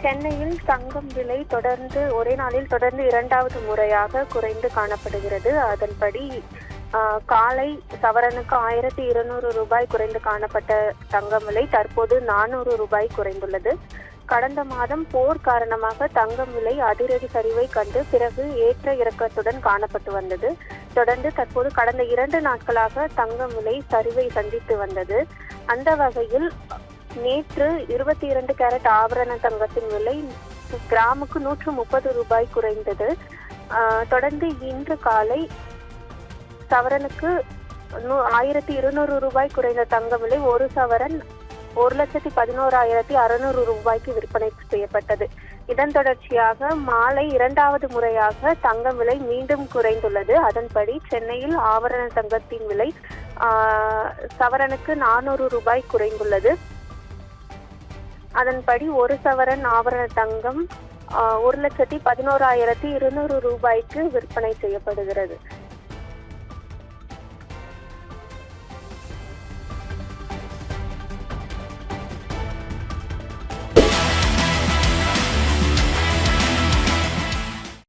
சென்னையில் தங்கம் விலை ஒரே நாளில் தொடர்ந்து இரண்டாவது முறையாக குறைந்து காணப்படுகிறது. அதன்படி காலை சவரனுக்கு 1200 ரூபாய் குறைந்து காணப்பட்ட தங்கம் விலை தற்போது 400 ரூபாய் குறைந்துள்ளது. கடந்த மாதம் போர் காரணமாக தங்கம் விலை அதிரடி சரிவை கண்டு பிறகு ஏற்ற இறக்கத்துடன் காணப்பட்டு வந்தது. தொடர்ந்து தற்போது கடந்த 2 நாட்களாக தங்கம் விலை சரிவை சந்தித்து வந்தது. அந்த வகையில் நேற்று 22 கேரட் ஆபரண தங்கத்தின் விலை கிராமுக்கு 130 ரூபாய் குறைந்தது. தொடர்ந்து இன்று காலை சவரனுக்கு 1200 ரூபாய் குறைந்த தங்க விலை ஒரு சவரன் 1,11,600 ரூபாய்க்கு விற்பனை செய்யப்பட்டது. இதன் தொடர்ச்சியாக மாலை இரண்டாவது முறையாக தங்கம் விலை மீண்டும் குறைந்துள்ளது. அதன்படி சென்னையில் ஆபரண தங்கத்தின் விலை சவரனுக்கு 400 ரூபாய் குறைந்துள்ளது. அதன்படி ஒரு சவரன் ஆபரண தங்கம் 1,11,200 ரூபாய்க்கு விற்பனை செய்யப்படுகிறது.